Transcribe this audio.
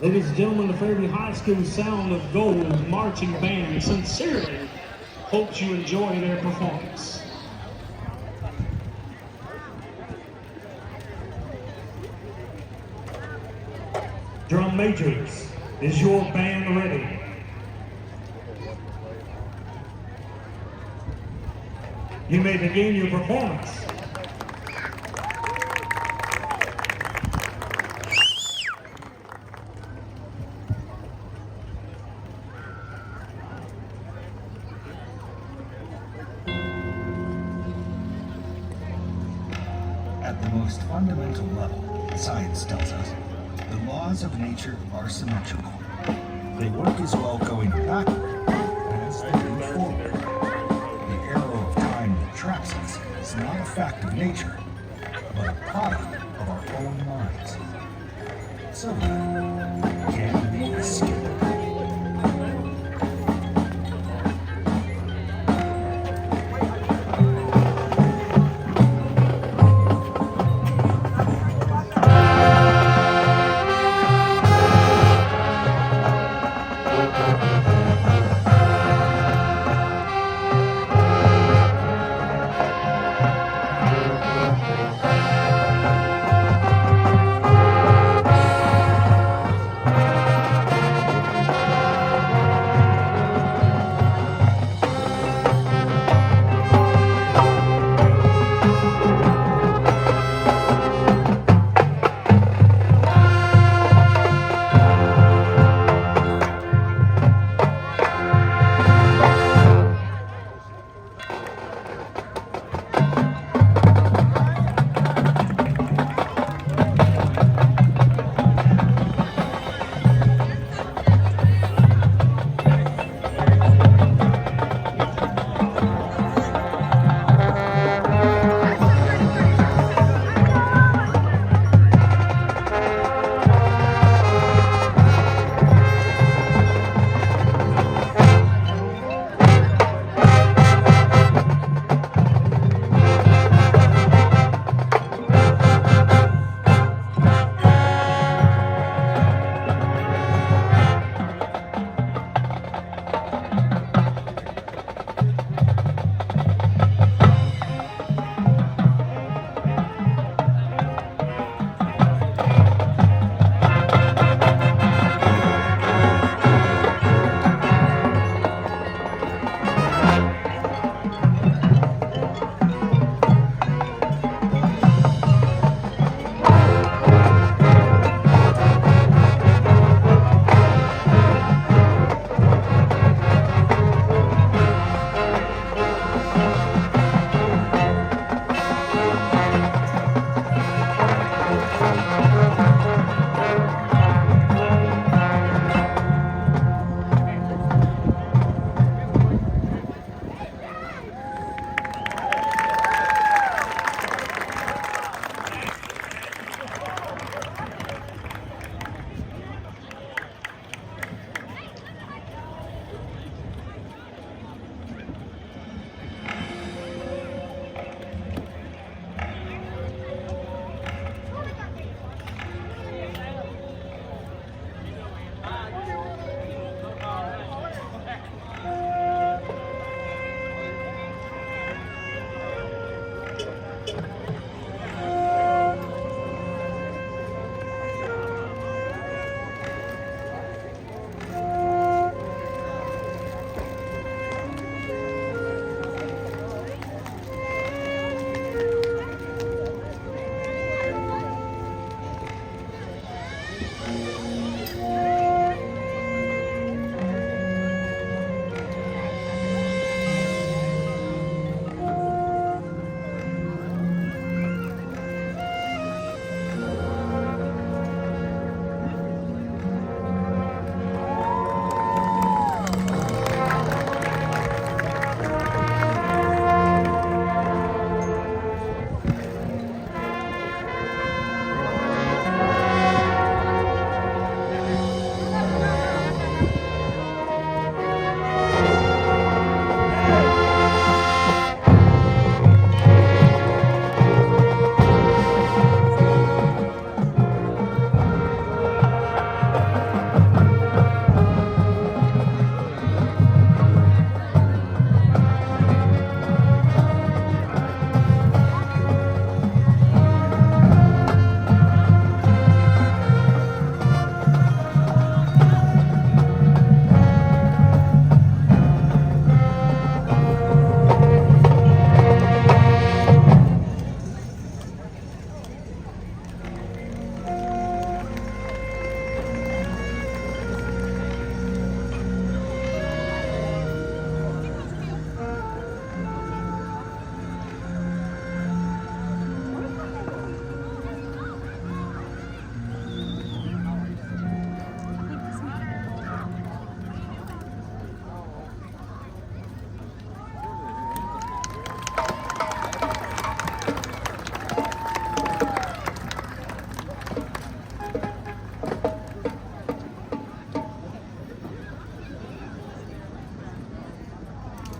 Ladies and gentlemen, the Fairview High School Sound of Gold Marching Band sincerely hopes you enjoy their performance. Drum majors, is your band ready? You may begin your performance. At the most fundamental level, science tells us the laws of nature are symmetrical. They work as well going backward as they do forward. The arrow of time that traps us is not a fact of nature, but a product of our own minds. So then, can we